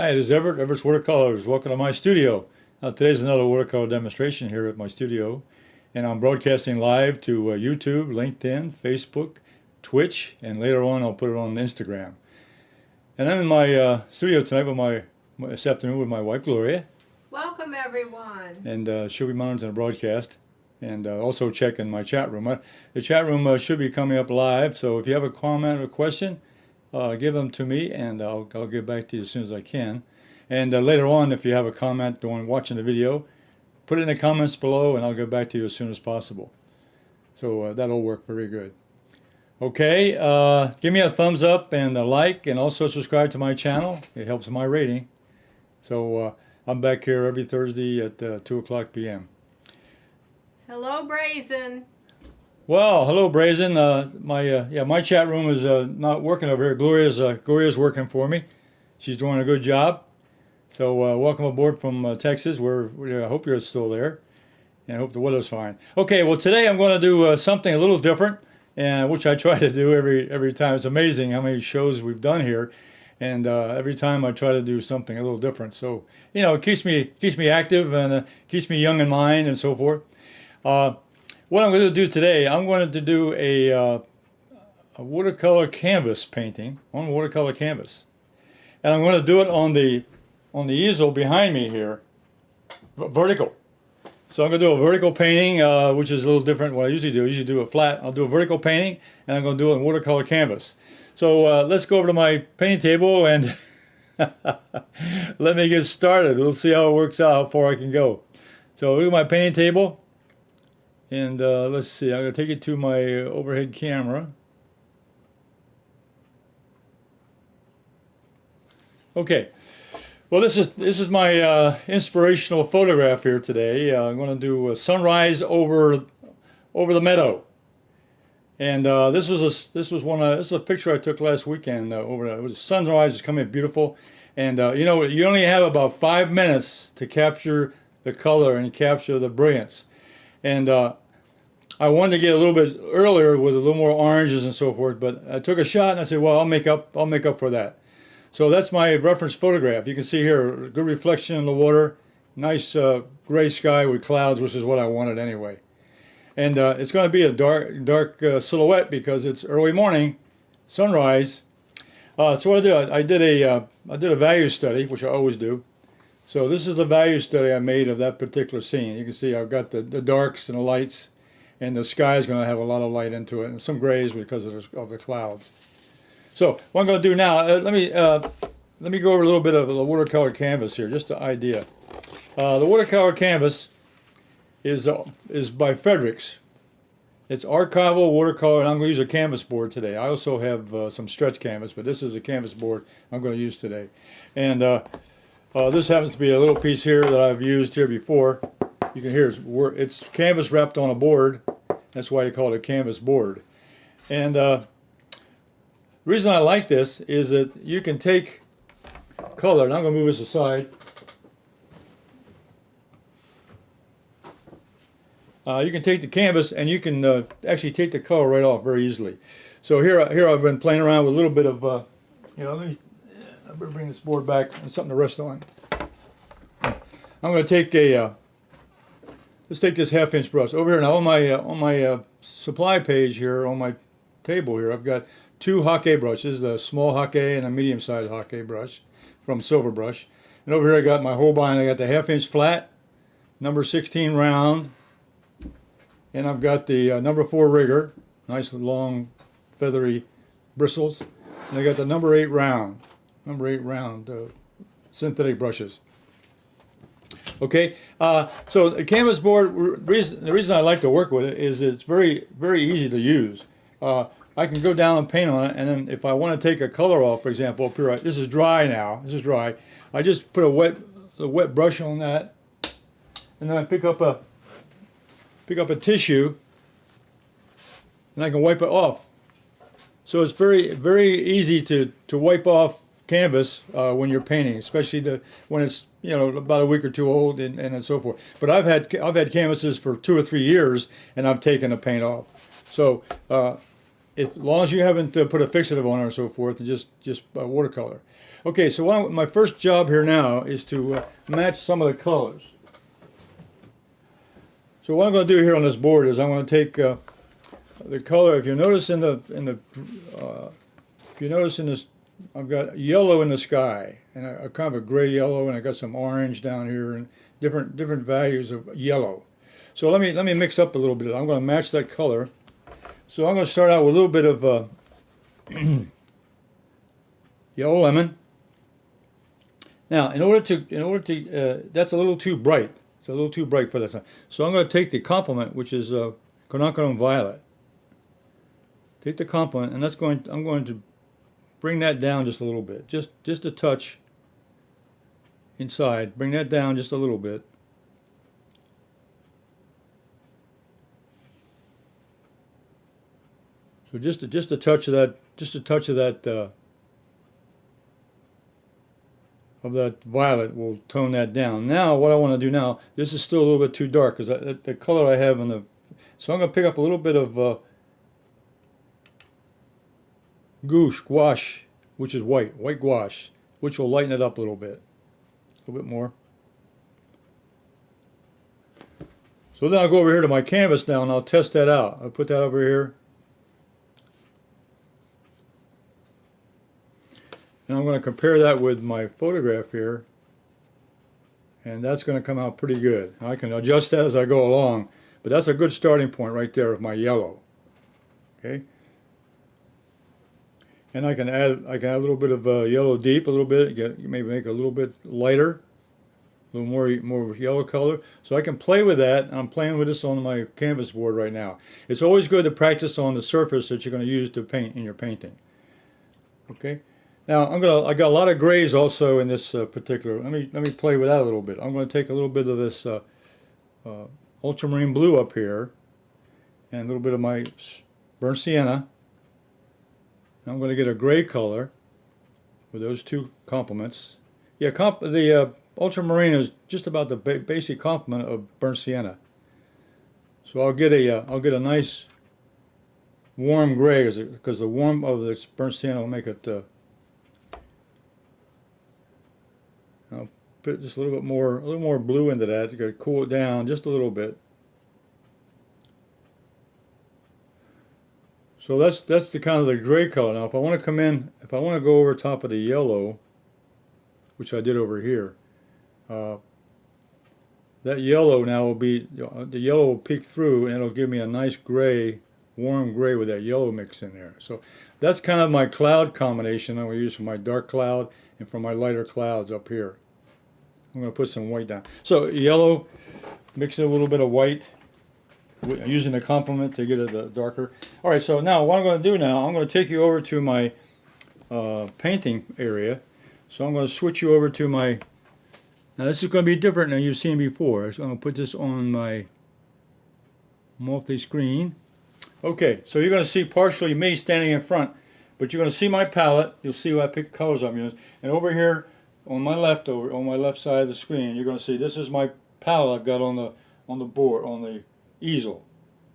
Hi, this is Everett, Everett's Watercolors. Welcome to my studio. Today's another watercolor demonstration here at my studio, and I'm broadcasting live to YouTube, LinkedIn, Facebook, Twitch, and later on I'll put it on Instagram. And I'm in my studio tonight this afternoon with my wife Gloria, Welcome everyone. and she'll be monitoring the broadcast, and also checking my chat room. The chat room should be coming up live, so if you have a comment or question, give them to me, and I'll get back to you as soon as I can. And later on, if you have a comment during watching the video, put it in the comments below, and I'll get back to you as soon as possible. So that'll work very good. Okay, give me a thumbs up and a like, and also subscribe to my channel. It helps my rating. So I'm back here every Thursday at 2 o'clock p.m. Hello, Brazen. Well, hello, Brazen. My chat room is not working over here. Gloria's working for me. She's doing a good job. So welcome aboard from Texas. I hope you're still there, and I hope the weather's fine. Okay, well today I'm going to do something a little different, and which I try to do every time. It's amazing how many shows we've done here, and every time I try to do something a little different. So it keeps me active and keeps me young in mind and so forth. What I'm going to do today, I'm going to do a watercolor canvas painting on watercolor canvas, and I'm going to do it on the easel behind me here, vertical. So I'm going to do a vertical painting, which is a little different than what I usually do. I usually do a flat. I'll do a vertical painting, and I'm going to do it on watercolor canvas. So let's go over to my painting table and let me get started. We'll see how it works out, how far I can go. So look at my painting table. And let's see, I'm going to take it to my overhead camera. Okay, well this is my inspirational photograph here today. I'm going to do a sunrise over the meadow. And this is a picture I took last weekend over there. The sunrise is coming beautiful, and you only have about 5 minutes to capture the color and capture the brilliance. And I wanted to get a little bit earlier with a little more oranges and so forth, but I took a shot and I said, well, I'll make up for that. So that's my reference photograph. You can see here, good reflection in the water, nice gray sky with clouds, which is what I wanted anyway. And it's going to be a dark silhouette because it's early morning, sunrise. So what I did, I did a value study, which I always do. So this is the value study I made of that particular scene. You can see I've got the darks and the lights, and the sky is going to have a lot of light into it, and some grays because of the clouds. So what I'm going to do now, let me go over a little bit of the watercolor canvas here, just an idea. The watercolor canvas is by Fredrix. It's Archival watercolor, and I'm going to use a canvas board today. I also have some stretch canvas, but this is a canvas board I'm going to use today. And this happens to be a little piece here that I've used here before. You can hear it's canvas wrapped on a board. That's why you call it a canvas board. And the reason I like this is that you can take color, and I'm going to move this aside. You can take the canvas and you can actually take the color right off very easily. So here I've been playing around with a little bit of, let me bring this board back and something to rest on. I'm going to take let's take this 1/2-inch brush over here now. On my supply page here on my table here, I've got 2 Hake brushes, the small Hake and a medium-sized Hake brush from Silver Brush. And over here I got my Holbein. I got the 1/2-inch flat, number 16 round, and I've got the number 4 rigger, nice long feathery bristles, and I got the number 8 round synthetic brushes. Okay, so the canvas board, the reason I like to work with it is it's very, very easy to use. I can go down and paint on it, and then if I want to take a color off, for example, up here, this is dry now. This is dry. I just put a wet brush on that, and then I pick up a tissue, and I can wipe it off. So it's very, very easy to wipe off canvas when you're painting, especially when it's about a week or 2 old and so forth. But I've had canvases for 2 or 3 years, and I've taken the paint off. So as long as you haven't put a fixative on it or so forth, just watercolor. Okay, so my first job here now is to match some of the colors. So what I'm going to do here on this board is I'm going to take the color. If you notice in this, I've got yellow in the sky, and a kind of a gray yellow, and I got some orange down here, and different values of yellow. So let me mix up a little bit. I'm going to match that color. So I'm going to start out with a little bit of yellow lemon. Now, in order to that's a little too bright. It's a little too bright for that. So I'm going to take the complement, which is quinacridone violet. Take the complement, and I'm going to bring that down just a little bit, just a touch inside. Bring that down just a little bit. So just a touch of that, violet will tone that down. Now, what I want to do now, this is still a little bit too dark because the color I have so I'm going to pick up a little bit of gouache, which is white gouache, which will lighten it up a little bit more. So then I'll go over here to my canvas now and I'll test that out. I'll put that over here. And I'm going to compare that with my photograph here. And that's going to come out pretty good. I can adjust that as I go along, but that's a good starting point right there of my yellow. Okay. And I can add a little bit of yellow deep, a little bit, maybe make it a little bit lighter, a little more yellow color. So I can play with that. I'm playing with this on my canvas board right now. It's always good to practice on the surface that you're going to use to paint in your painting. Okay. Now I got a lot of grays also in this particular. Let me play with that a little bit. I'm going to take a little bit of this ultramarine blue up here, and a little bit of my burnt sienna. I'm going to get a gray color with those two complements. Yeah, the ultramarine is just about the basic complement of burnt sienna. So I'll get a nice warm gray because the warmth of this burnt sienna will make it. I'll put just a little more blue into that to cool it down just a little bit. So that's the kind of the gray color. Now if I want to go over top of the yellow, which I did over here, that yellow now will be, the yellow will peek through and it'll give me a nice gray, warm gray with that yellow mix in there. So that's kind of my cloud combination I will use for my dark cloud and for my lighter clouds up here. I'm going to put some white down. So yellow, mix it a little bit of white, using the complement to get it darker. All right, so now what I'm going to do now, I'm going to take you over to my painting area. So I'm going to switch you over to my, now this is going to be different than you've seen before. So I'm going to put this on my multi-screen. Okay, so you're going to see partially me standing in front, but you're going to see my palette. You'll see what I pick colors I'm using. And over here on my left side of the screen, you're going to see this is my palette I've got on the board, on the easel.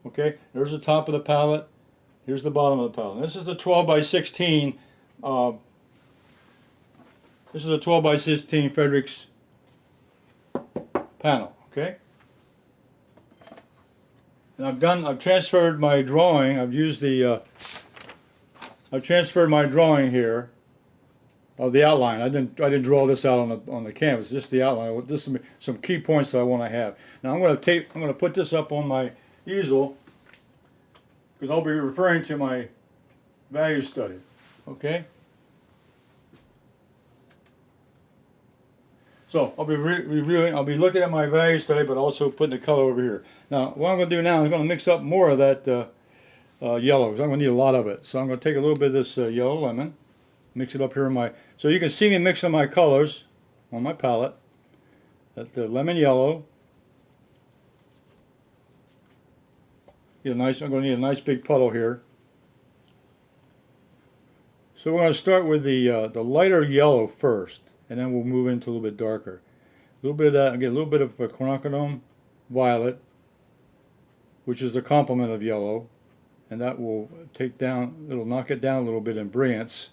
Okay, there's the top of the palette. Here's the bottom of the palette. This is the 12 by 16. This is a 12 by 16 Fredrix panel. Okay, and I've transferred my drawing. I've used the. I've transferred my drawing here of the outline. I didn't draw this out on the canvas. Just the outline. This is some key points that I want to have. Now I'm going to put this up on my easel because I'll be referring to my value study. Okay. So I'll be reviewing. I'll be looking at my value study, but also putting the color over here. Now what I'm going to do now is I'm going to mix up more of that yellow because I'm going to need a lot of it. So I'm going to take a little bit of this yellow lemon, mix it up here in my. So you can see me mixing my colors on my palette. That's the lemon yellow. I'm going to need a nice big puddle here. So we're going to start with the lighter yellow first, and then we'll move into a little bit darker. A little bit of that, get a little bit of quinacridone violet, which is the complement of yellow. and that will take down, it'll knock it down a little bit in brilliance.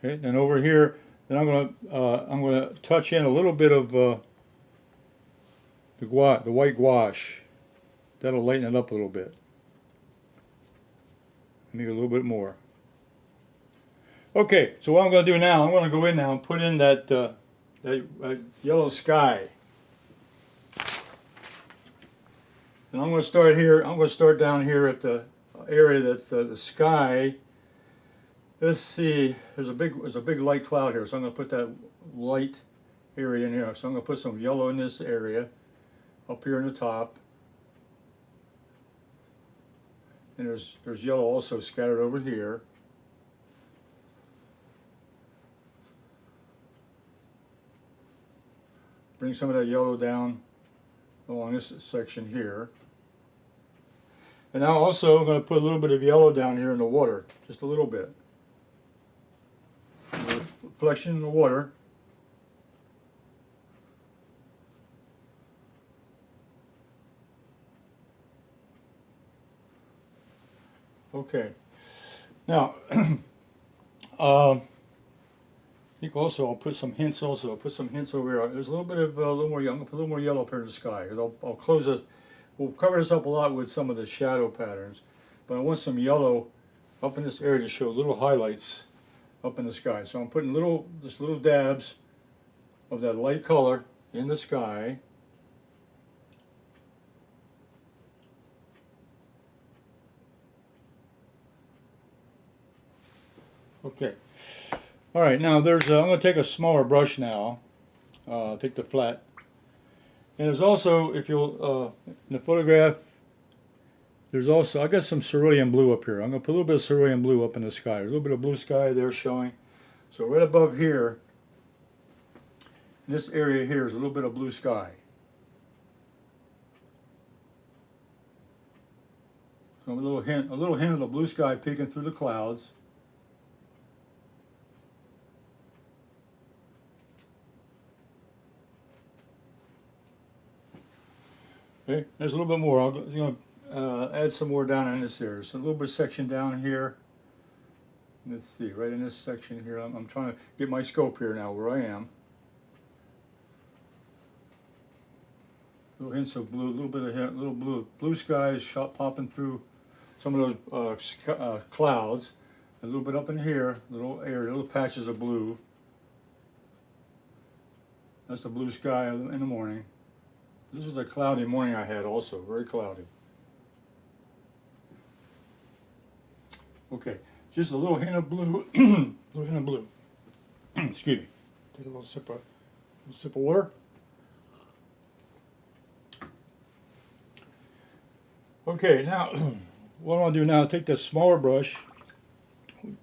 Okay, and over here, then I'm gonna touch in a little bit of the white gouache. That'll lighten it up a little bit. Make it a little bit more. Okay, so what I'm going to do now, I'm going to go in now and put in that yellow sky. And I'm going to start here. I'm going to start down here at the area that's the sky. Let's see. There's a big light cloud here, so I'm going to put that light area in here. So I'm going to put some yellow in this area, up here in the top. And there's yellow also scattered over here. Bring some of that yellow down along this section here. And now also I'm going to put a little bit of yellow down here in the water, just a little bit. A reflection in the water. Okay. Now, I think also I'll put some hints. Also, I'll put some hints over here. There's a little bit of a little more. I'm gonna put a little more yellow up here in the sky. I'll close it. We'll cover this up a lot with some of the shadow patterns, but I want some yellow up in this area to show little highlights up in the sky. So I'm putting just little dabs of that light color in the sky. Okay. All right. Now I'm going to take a smaller brush now. Take the flat. And there's also, if you'll, in the photograph, there's also, I got some cerulean blue up here. I'm going to put a little bit of cerulean blue up in the sky. There's a little bit of blue sky there showing. So right above here, in this area here, is a little bit of blue sky. So a little hint of the blue sky peeking through the clouds. Okay, there's a little bit more. I'm going to add some more down in this area. So a little bit of section down here. Let's see, right in this section here. I'm trying to get my scope here now where I am. Little hints of blue, a little bit of blue skies popping through some of those clouds. A little bit up in here, little patches of blue. That's the blue sky in the morning. This was a cloudy morning I had also, very cloudy. Okay, just a little hint of blue, little hint of blue. Excuse me. Take a little sip of water. Okay, now what I want to do now, take this smaller brush,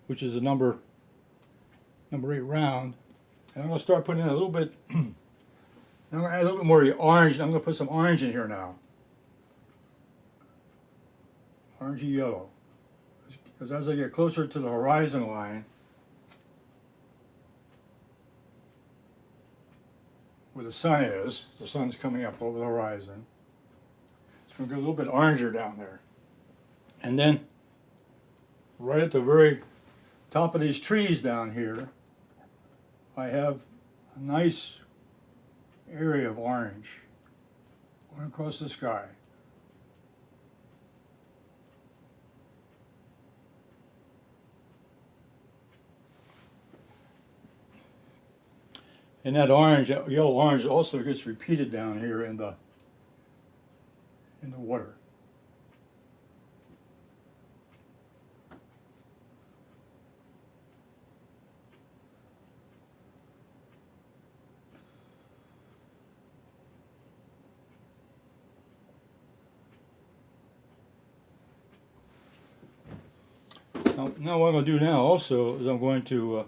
which is a number 8 round, and I'm going to start putting in a little bit. I'm going to add a little bit more orange. I'm going to put some orange in here now. Orangey yellow. Because as I get closer to the horizon line, where the sun is, the sun's coming up over the horizon, it's going to get a little bit oranger down there. And then, right at the very top of these trees down here, I have a nice area of orange going across the sky. And that orange, yellow orange also gets repeated down here in the water. Now what I'm going to do now also is I'm going to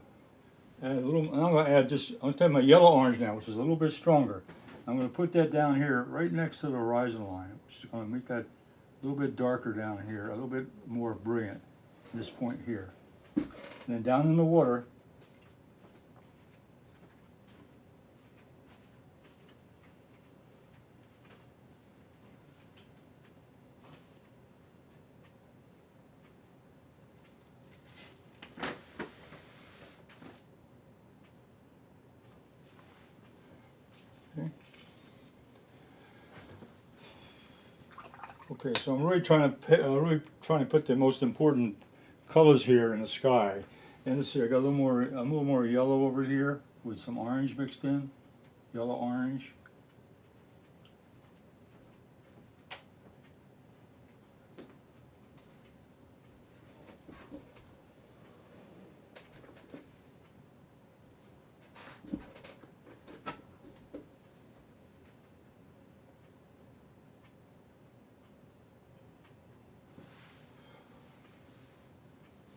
add a little, I'm going to add just, I'm going to take my yellow orange now, which is a little bit stronger. I'm going to put that down here right next to the horizon line, which is going to make that a little bit darker down here, a little bit more brilliant. this point here. And then down in the water, okay, so I'm really trying to put the most important colors here in the sky. And let's see, I got a little more yellow over here with some orange mixed in, yellow orange.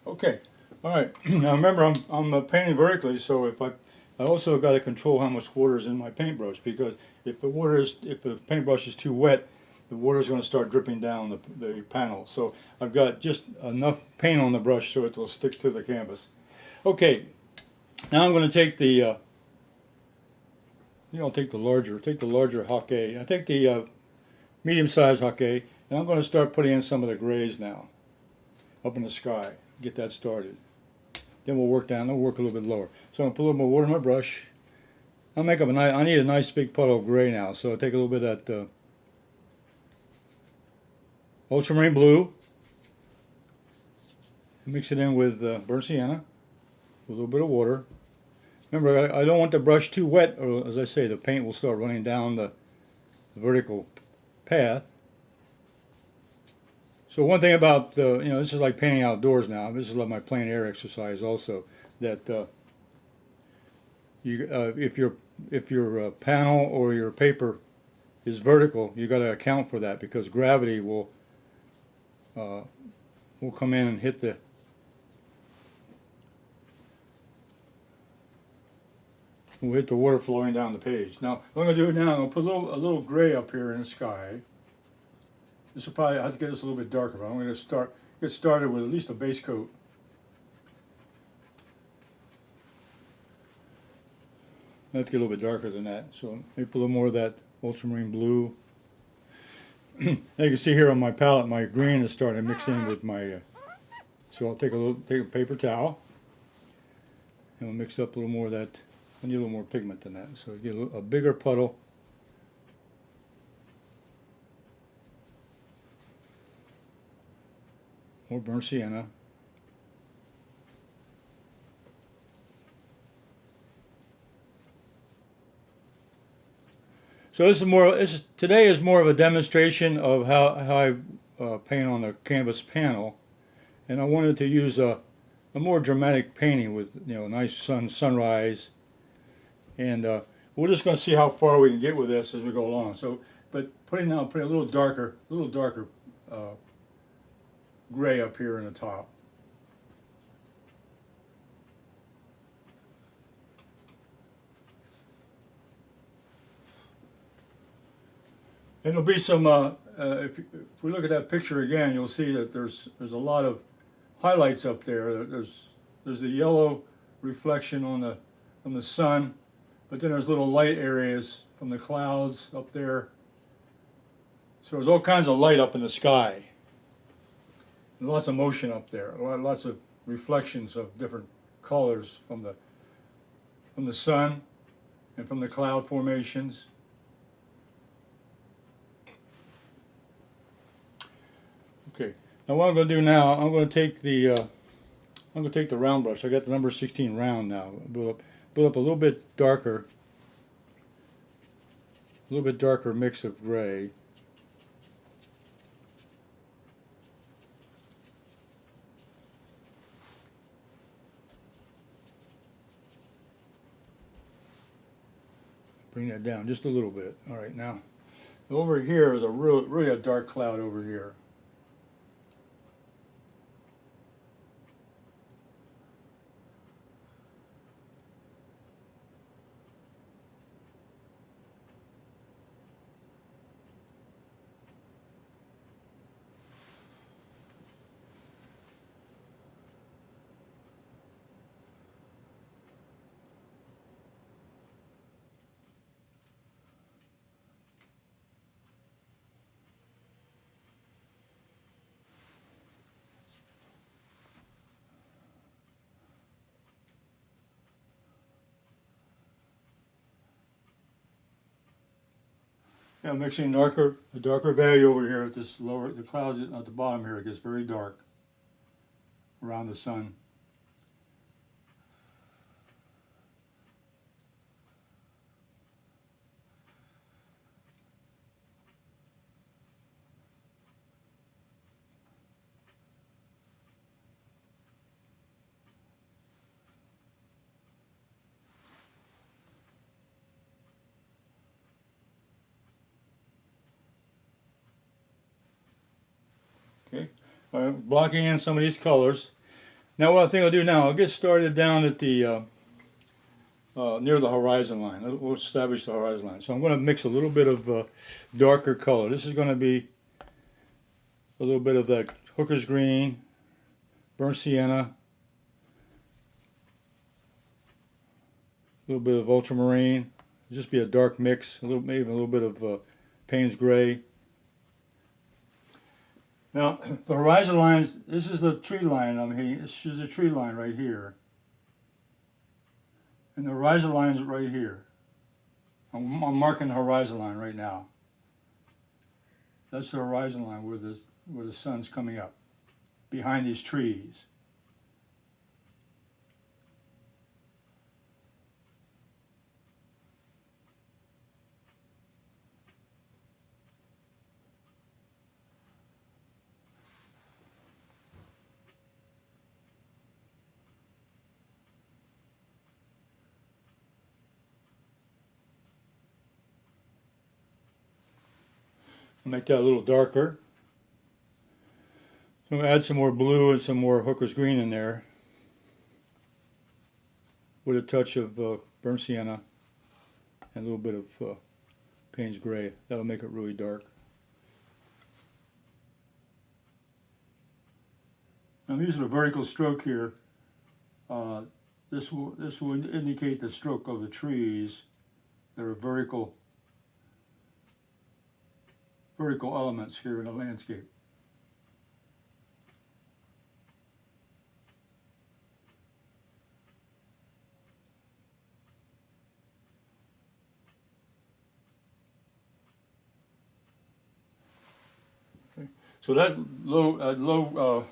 Okay, all right. Now remember, I'm painting vertically, so if I also got to control how much water is in my paintbrush, because if the paintbrush is too wet, the water is going to start dripping down the panel. So I've got just enough paint on the brush so it will stick to the canvas. Okay, now I'm going to take the I'll take the larger Hockey. I take the medium-sized Hockey, and I'm going to start putting in some of the grays now up in the sky. Get that started. Then we'll work down. We'll work a little bit lower. So I'm gonna put a little more water in my brush. I'll make up a nice. I need a nice big puddle of gray now. So I'll take a little bit of that Ultramarine Blue and mix it in with Burnt Sienna with a little bit of water. Remember, I don't want the brush too wet, or as I say, the paint will start running down the vertical path. So one thing about this is like painting outdoors now. This is like my plein air exercise also. That if your panel or your paper is vertical, you got to account for that, because gravity will come in and hit the water flowing down the page. Now what I'm going to do now, I'm going to put a little gray up here in the sky. This will probably, I have to get this a little bit darker, but I'm going to get started with at least a base coat. I have to get a little bit darker than that, so maybe put a little more of that ultramarine blue. Now you can see here on my palette, my green is starting to mix in with my. So I'll take a paper towel, and we'll mix up a little more of that. I need a little more pigment than that, so get a bigger puddle. More burnt sienna. So today is more of a demonstration of how I paint on a canvas panel, and I wanted to use a more dramatic painting with nice sunrise, and we're just going to see how far we can get with this as we go along. So, but putting a little darker gray up here in the top. And there'll be some. If we look at that picture again, you'll see that there's a lot of highlights up there. There's the yellow reflection on the sun, but then there's little light areas from the clouds up there. So there's all kinds of light up in the sky. And lots of motion up there. Lots of reflections of different colors from the sun and from the cloud formations. Okay. Now what I'm going to do now, I'm going to take the round brush. I got the number 16 round now. Build up a little bit darker mix of gray. Bring that down just a little bit. All right, now over here is really a dark cloud over here. Yeah, mixing a darker value over here at this lower, the clouds at the bottom here, it gets very dark around the sun. Okay, blocking in some of these colors. Now what I think I'll do now, I'll get started down at the near the horizon line. We'll establish the horizon line. So I'm going to mix a little bit of darker color. This is going to be a little bit of that Hooker's Green, Burnt Sienna, a little bit of Ultramarine. Just be a dark mix, maybe a little bit of Payne's Gray. Now, the horizon lines, this is the tree line I'm hitting. This is a tree line right here. And the horizon line is right here. I'm marking the horizon line right now. That's the horizon line where the sun's coming up, behind these trees. Make that a little darker. So we'll add some more blue and some more Hooker's Green in there with a touch of Burnt Sienna and a little bit of Payne's Gray. That'll make it really dark. I'm using a vertical stroke here. This will indicate the stroke of the trees that are vertical elements here in the landscape. Okay. So that low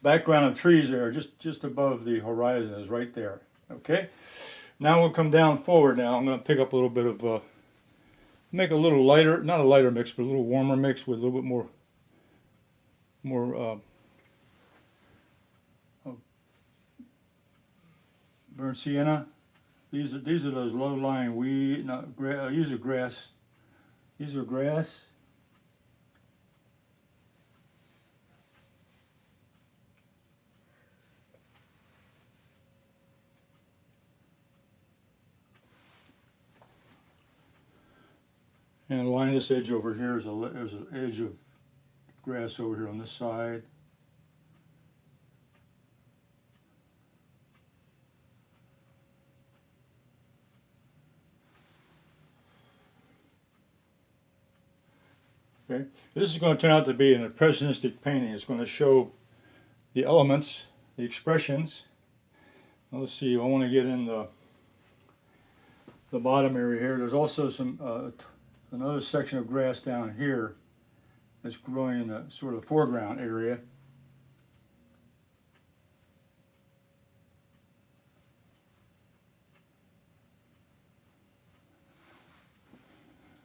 background of trees there, just above the horizon, is right there. Okay. Now we'll come down forward. Now I'm going to pick up a little bit of. Make a little lighter, not a lighter mix, but a little warmer mix with a little bit more Burnt Sienna. These are those low-lying weed. These are grass. These are grass. And line this edge over here. There's an edge of grass over here on this side. Okay, this is going to turn out to be an impressionistic painting. It's going to show the elements, the expressions. Now let's see. I want to get in the bottom area here. There's also some another section of grass down here that's growing in the sort of foreground area.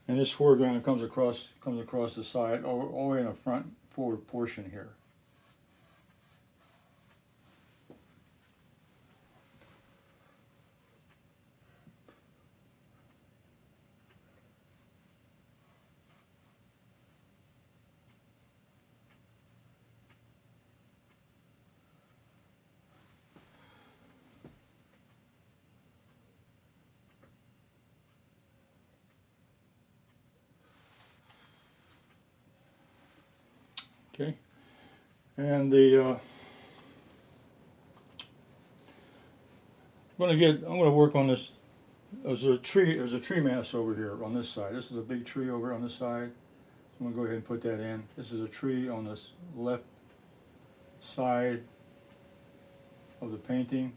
And this foreground comes across the side, all the way in the front forward portion here. Okay, and I'm going to work on this. There's a tree mass over here on this side. This is a big tree over on this side. So I'm going to go ahead and put that in. This is a tree on this left side of the painting.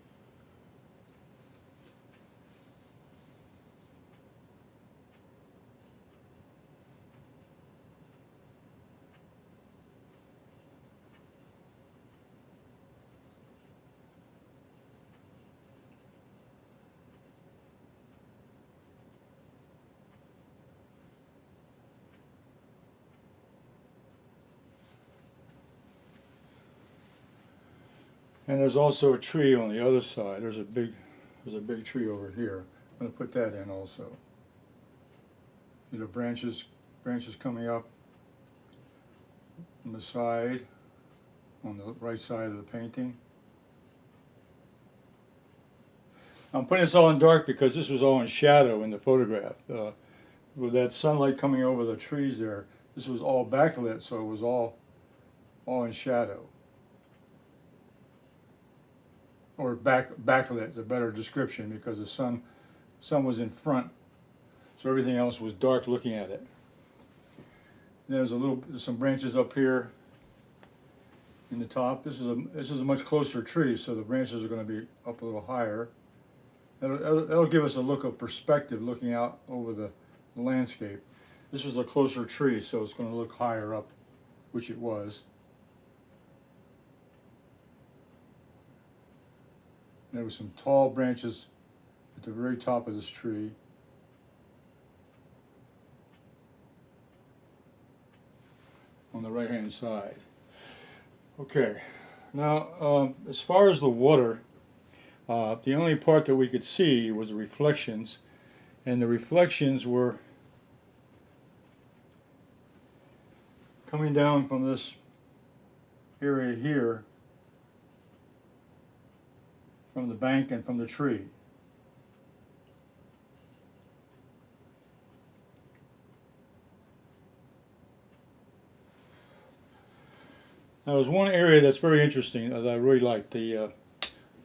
And there's also a tree on the other side. There's a big tree over here. I'm going to put that in also. The branches coming up on the side, on the right side of the painting. I'm putting this all in dark because this was all in shadow in the photograph. With that sunlight coming over the trees there, this was all backlit, so it was all in shadow. Or backlit is a better description because the sun was in front, so everything else was dark looking at it. There's some branches up here in the top. This is a much closer tree, so the branches are going to be up a little higher. That'll give us a look of perspective looking out over the landscape. This was a closer tree, so it's going to look higher up, which it was. There were some tall branches at the very top of this tree. On the right hand side. Okay, now as far as the water, the only part that we could see was the reflections, and the reflections were coming down from this area here, from the bank and from the tree. Now there's one area that's very interesting that I really like. The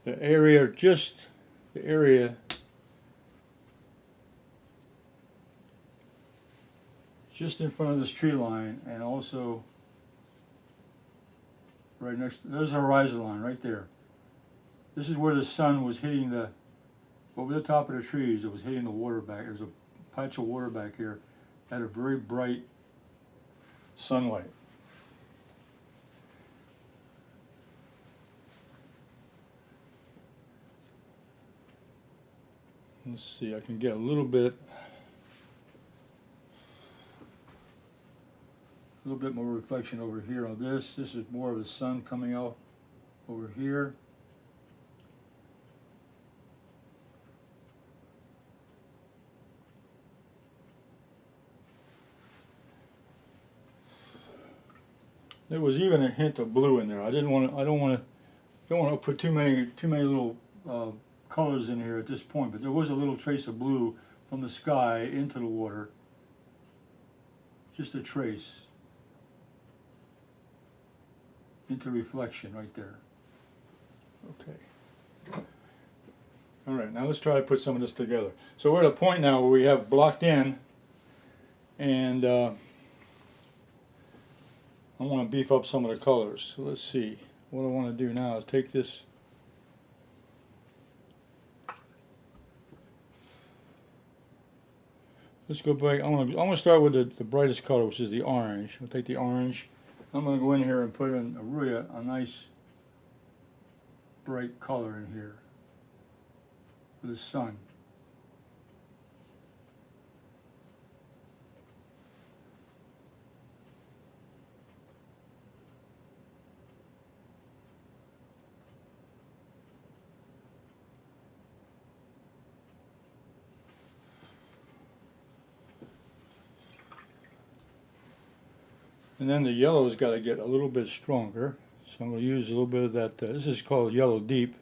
area just in front of this tree line, and also right next. There's the horizon line right there. This is where the sun was hitting over the top of the trees. It was hitting the water back. There's a patch of water back here. Had a very bright sunlight. Let's see, I can get a little bit more reflection over here on this. This is more of the sun coming out over here. There was even a hint of blue in there. I don't want to put too many little colors in here at this point, but there was a little trace of blue from the sky into the water. Just a trace. Into reflection right there. Okay. All right, now let's try to put some of this together. So we're at a point now where we have blocked in, and I want to beef up some of the colors. So let's see. What I want to do now is take this. Let's go back. I'm gonna start with the brightest color, which is the orange. I'll take the orange. I'm gonna go in here and put in a nice bright color in here for the sun. And then the yellow's got to get a little bit stronger. So I'm going to use a little bit of that. This is called Yellow Deep.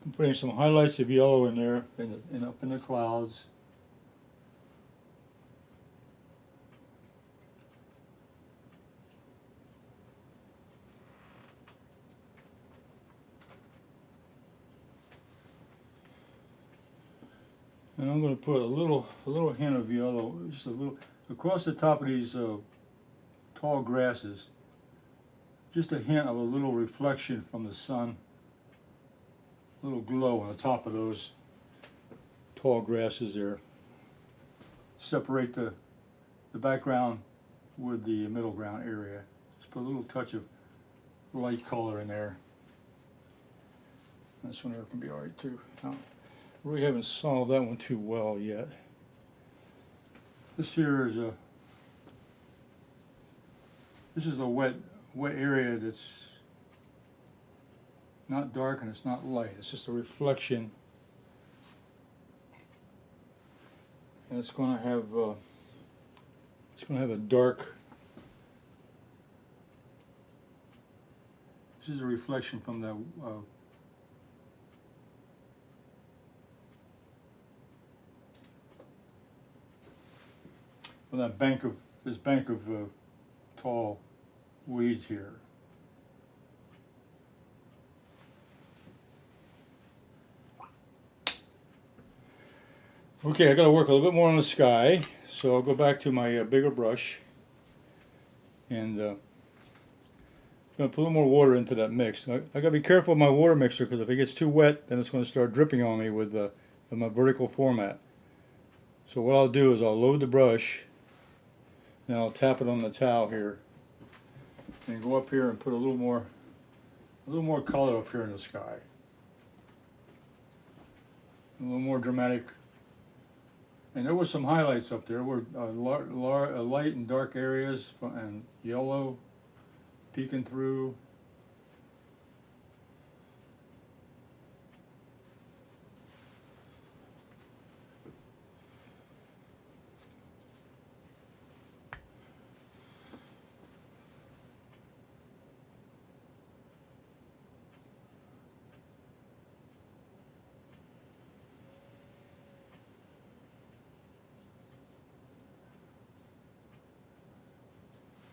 I'm putting some highlights of yellow in there, and up in the clouds. And I'm going to put a little hint of yellow, just a little, across the top of these tall grasses. Just a hint of a little reflection from the sun, a little glow on the top of those tall grasses there. Separate the background with the middle ground area. Just put a little touch of light color in there. This one here can be alright too. Really haven't solved that one too well yet. This here is a wet area that's not dark and it's not light. It's just a reflection, and it's going to have a dark. This is a reflection from the from that bank of tall weeds here. Okay, I got to work a little bit more on the sky, so I'll go back to my bigger brush and I'm going to put a little more water into that mix. I got to be careful with my water mixer because if it gets too wet, then it's going to start dripping on me with my vertical format. So what I'll do is I'll load the brush and I'll tap it on the towel here and go up here and put a little more color up here in the sky. A little more dramatic. And there were some highlights up there. Were light and dark areas and yellow peeking through.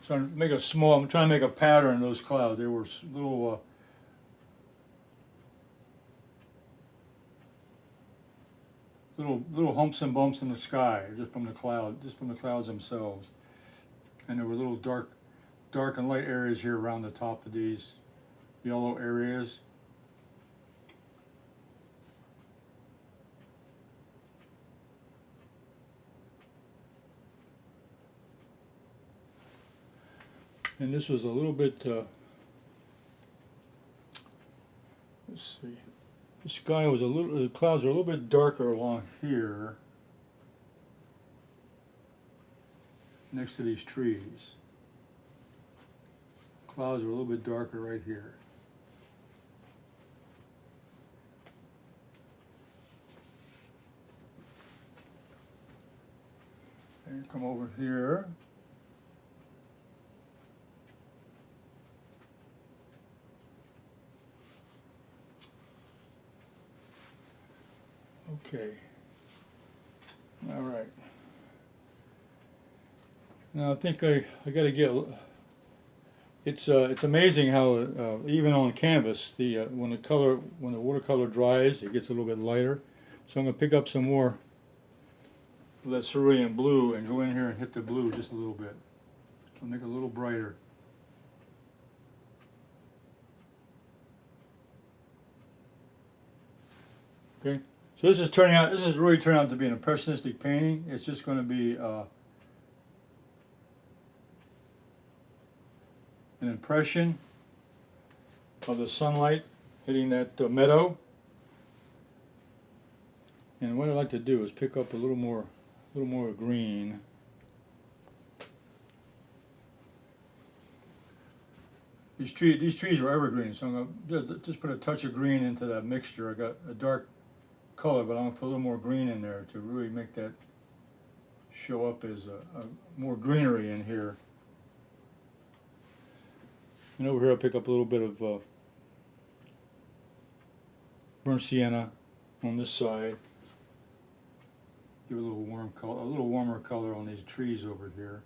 So I'm trying to make a pattern in those clouds. They were little humps and bumps in the sky, just from the clouds themselves. And there were little dark and light areas here around the top of these yellow areas. And this was a little bit, let's see, the sky was the clouds are a little bit darker along here, next to these trees. Clouds are a little bit darker right here. And come over here. Okay. All right. Now I think I got to get. It's amazing how even on canvas when the watercolor dries, it gets a little bit lighter. So I'm going to pick up some more of that cerulean blue and go in here and hit the blue just a little bit. I'll make it a little brighter. Okay. So this is really turning out to be an impressionistic painting. It's just going to be an impression of the sunlight hitting that meadow. And what I like to do is pick up a little more green. These trees are evergreen, so I'm going to just put a touch of green into that mixture. I got a dark color, but I'm going to put a little more green in there to really make that show up as a more greenery in here. And over here I'll pick up a little bit of burnt sienna on this side. Give a little warmer color on these trees over here.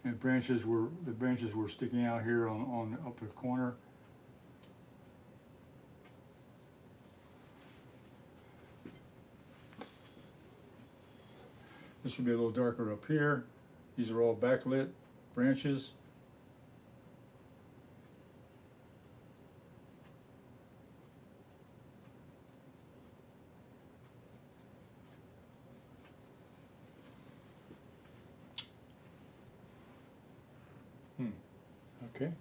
And the branches were sticking out here on the upper corner. This should be a little darker up here. These are all backlit branches. Okay.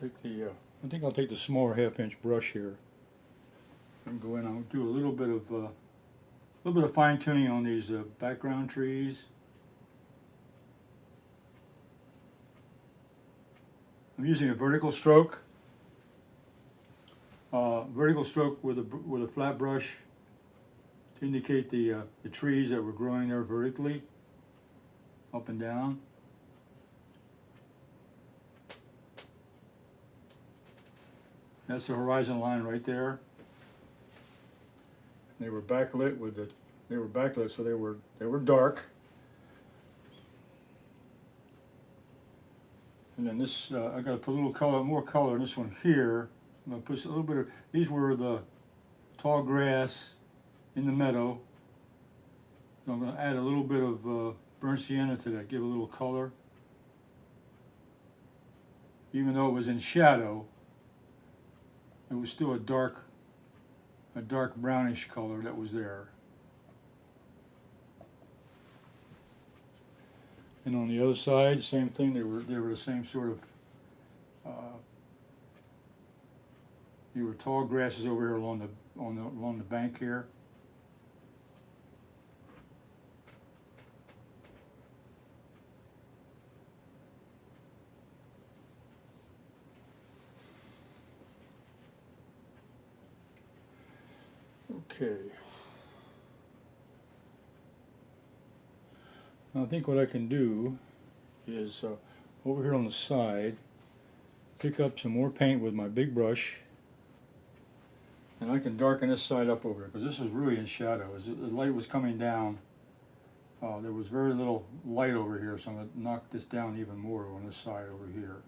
I think I'll take the smaller 1/2-inch brush here and go in. I'll do a little bit of fine tuning on these background trees. I'm using a vertical stroke. Vertical stroke with a flat brush to indicate the trees that were growing there vertically, up and down. That's the horizon line right there. They were backlit so they were dark. And then this, I got to put a little more color in this one here. I'm going to put a little bit of, these were the tall grass in the meadow. So I'm going to add a little bit of burnt sienna to that, give a little color. Even though it was in shadow, it was still a dark brownish color that was there. And on the other side, same thing. They were the same sort of. There were tall grasses over here along the bank here. Okay. Now I think what I can do is over here on the side, pick up some more paint with my big brush, and I can darken this side up over here because this is really in shadow. As the light was coming down, there was very little light over here, so I'm going to knock this down even more on this side over here.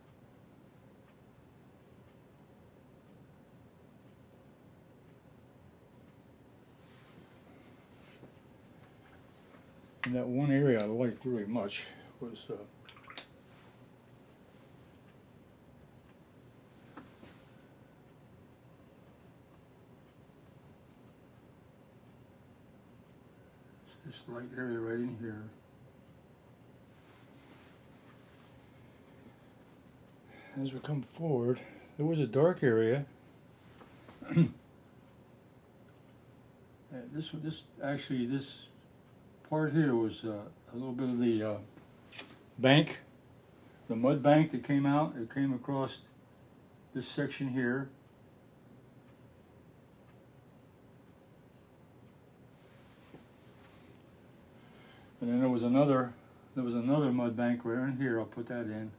And that one area I liked really much was this light area right in here. As we come forward, there was a dark area. This part here was a little bit of the bank, the mud bank that came out. It came across this section here. And then there was another mud bank right in here. I'll put that in.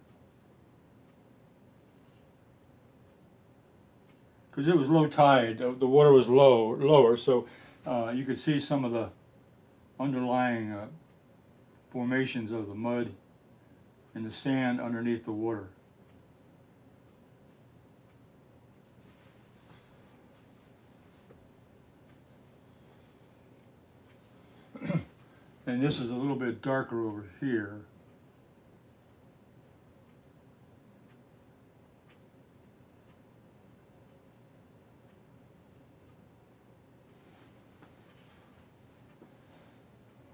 Because it was low tide, the water was lower, so you could see some of the underlying formations of the mud and the sand underneath the water. And this is a little bit darker over here.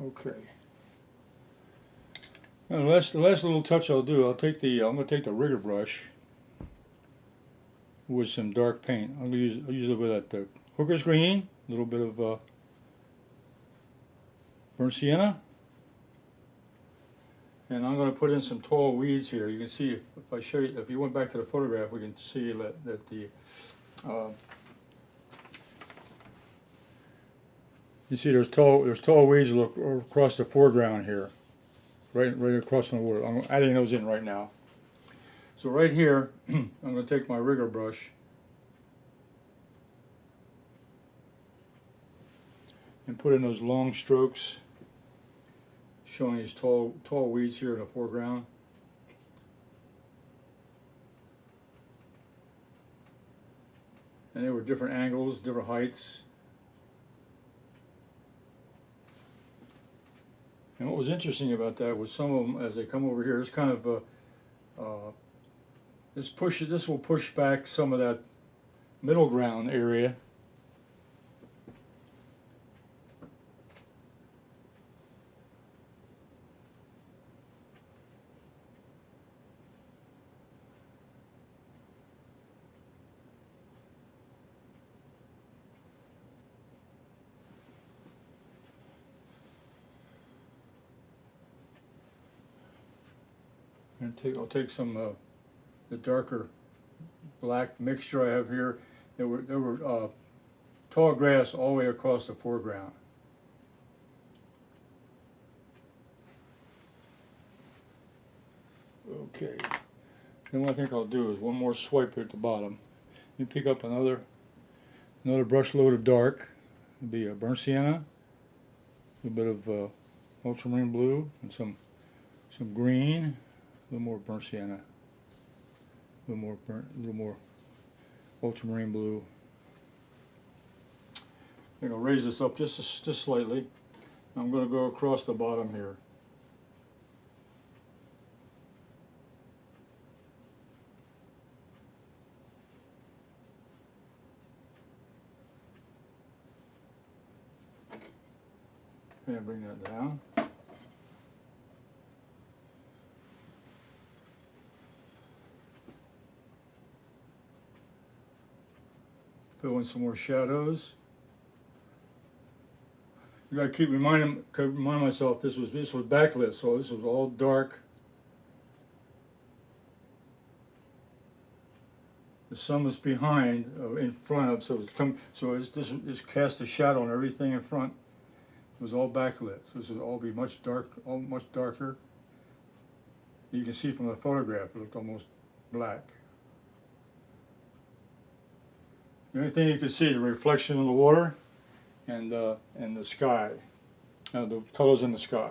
Okay. Now the last little touch I'll do, I'm going to take the rigger brush with some dark paint. I'll use a little bit of that hooker's green, a little bit of burnt sienna, and I'm going to put in some tall weeds here. You can see if I show you, if you went back to the photograph, we can see that the you see there's tall weeds across the foreground here, right across from the water. I'm adding those in right now. So right here, I'm going to take my rigger brush and put in those long strokes showing these tall weeds here in the foreground. And they were different angles, different heights. And what was interesting about that was some of them, as they come over here, it's kind of this will push back some of that middle ground area. And I'll take some the darker black mixture I have here. There were tall grass all the way across the foreground. Okay. Then what I think I'll do is one more swipe here at the bottom. Let me pick up another brush load of dark. It'll be a Burnt Sienna, a little bit of Ultramarine Blue, and some green. A little more Burnt Sienna, a little more Ultramarine Blue. I'm going to raise this up just slightly. I'm going to go across the bottom here. And bring that down. Fill in some more shadows. You got to keep remind myself this was backlit, so this was all dark. The sun was behind, in front of, this is cast a shadow on everything in front. It was all backlit, so this would all be much darker. You can see from the photograph it looked almost black. The only thing you can see, the reflection of the water and the sky, the colors in the sky.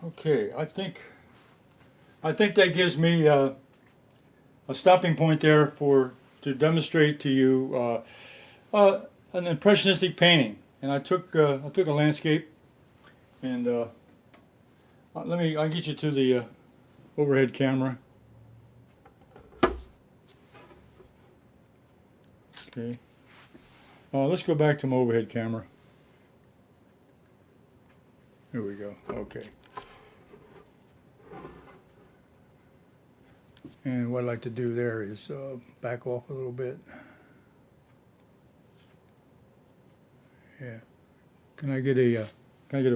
Okay, I think that gives me a stopping point there to demonstrate to you an impressionistic painting. And I took a landscape, and I'll get you to the overhead camera. Okay. Let's go back to my overhead camera. Here we go. Okay. And what I'd like to do there is back off a little bit. Yeah. Can I get a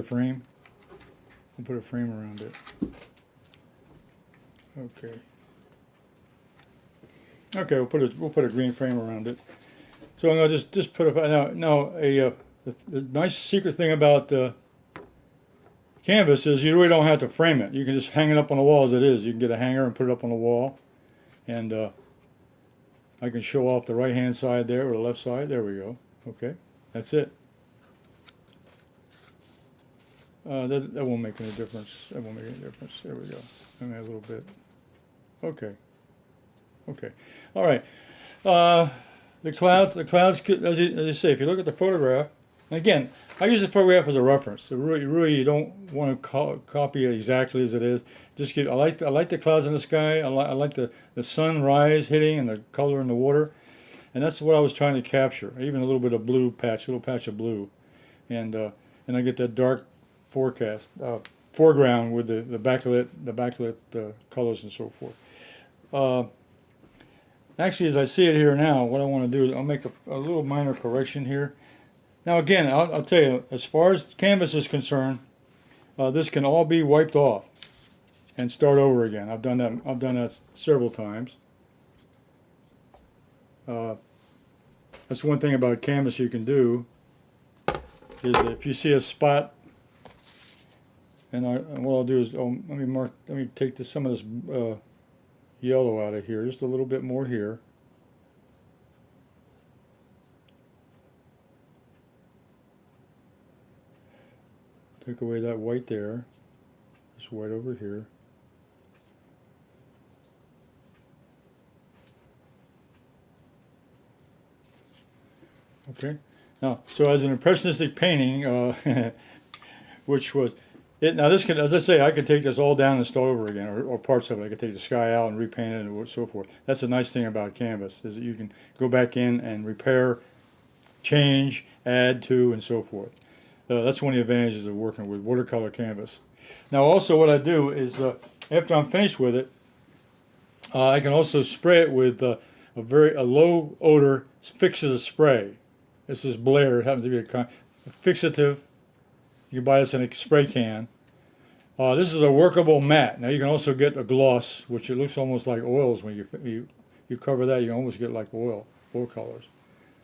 frame? I'll put a frame around it. Okay. Okay, we'll put a green frame around it. So I'm gonna just put the nice secret thing about canvas is you really don't have to frame it. You can just hang it up on the wall as it is. You can get a hanger and put it up on the wall, and I can show off the right hand side there or the left side. There we go. Okay, that's it. That won't make any difference. That won't make any difference. There we go. I'm gonna add a little bit. Okay. Okay. All right. The clouds. As I say, if you look at the photograph, and again, I use the photograph as a reference. So really, you don't want to copy it exactly as it is. Just I like the clouds in the sky. I like the sunrise hitting and the color in the water, and that's what I was trying to capture. Even a little bit of blue patch, a little patch of blue, and I get that dark foreground with the backlit colors and so forth. Actually, as I see it here now, what I want to do is I'll make a little minor correction here. Now again, I'll tell you, as far as canvas is concerned, this can all be wiped off and start over again. I've done that several times. That's one thing about canvas you can do, is that if you see a spot, and what I'll do is let me take some of this yellow out of here, just a little bit more here. take away that white there. This white over here. Okay. Now, so as an impressionistic painting, which was it. Now this can, as I say, I could take this all down and start over again, or parts of it. I could take the sky out and repaint it and so forth. That's a nice thing about canvas, is that you can go back in and repair, change, add to, and so forth. That's one of the advantages of working with watercolor canvas. Now also what I do is, after I'm finished with it, I can also spray it with a low odor Fixative spray. This is Blair. It happens to be a Fixative. You can buy this in a spray can. This is a workable matte. Now you can also get a gloss, which it looks almost like oils when you cover that. You almost get like oil colors.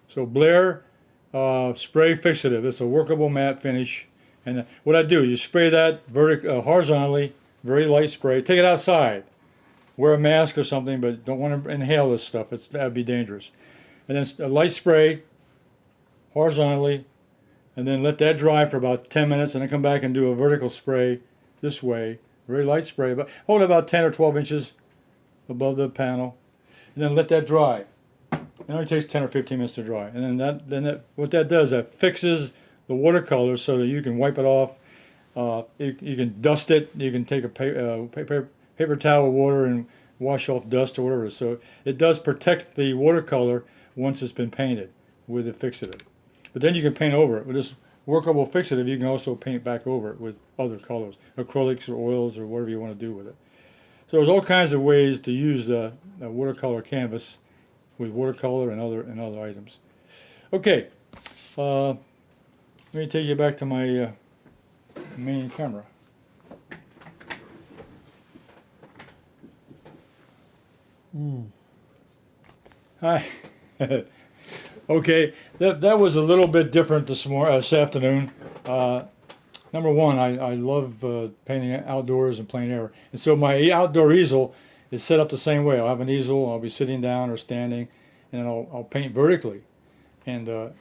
So Blair spray Fixative. It's a workable matte finish. And what I do, you spray that horizontally, very light spray. Take it outside. Wear a mask or something, but don't want to inhale this stuff. That'd be dangerous. And then a light spray horizontally, and then let that dry for about 10 minutes, and then come back and do a vertical spray this way. Very light spray, but hold it about 10 or 12 inches above the panel, and then let that dry. It only takes 10 or 15 minutes to dry, and then what that does, that fixes the watercolor so that you can wipe it off. You can dust it. You can take a paper towel with water and wash off dust or whatever. So it does protect the watercolor once it's been painted with the Fixative. But then you can paint over it with this workable Fixative. You can also paint back over it with other colors, acrylics or oils or whatever you want to do with it. So there's all kinds of ways to use a watercolor canvas with watercolor and other items. Okay, let me take you back to my main camera. Hi. Okay, that was a little bit different this afternoon. Number one, I love painting outdoors and plein air, and so my outdoor easel is set up the same way. I'll have an easel. I'll be sitting down or standing, and then I'll paint vertically, and of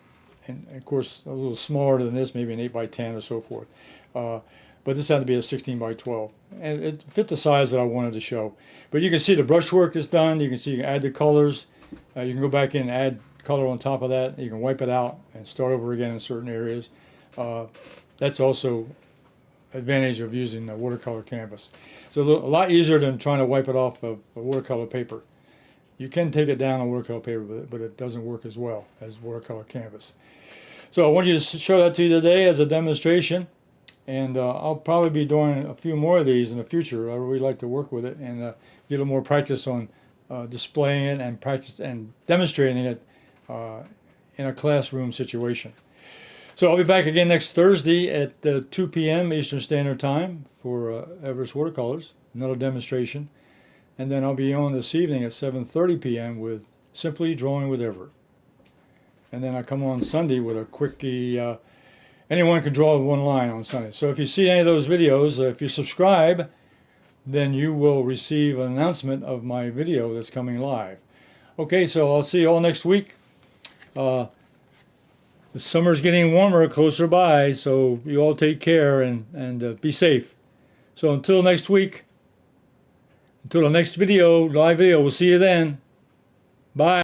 course a little smaller than this, maybe an 8x10 or so forth. But this had to be a 16x12, and it fit the size that I wanted to show. But you can see the brushwork is done. You can see you can add the colors. You can go back in and add color on top of that. You can wipe it out and start over again in certain areas. That's also advantage of using a watercolor canvas. It's a lot easier than trying to wipe it off of a watercolor paper. You can take it down on watercolor paper, but it doesn't work as well as watercolor canvas. So I want you to show that to you today as a demonstration, and I'll probably be doing a few more of these in the future. I really like to work with it and get a little more practice on displaying it and practice and demonstrating it in a classroom situation. So I'll be back again next Thursday at 2 p.m. Eastern Standard Time for Everett's Watercolors, another demonstration. And then I'll be on this evening at 7:30 p.m. with Simply Drawing with Everett. And then I come on Sunday with a quickie. Anyone can draw one line on Sunday. So if you see any of those videos, if you subscribe, then you will receive an announcement of my video that's coming live. Okay, so I'll see you all next week. The summer's getting warmer, closer by, so you all take care and be safe. So until next week, until the next video, live video, we'll see you then. Bye.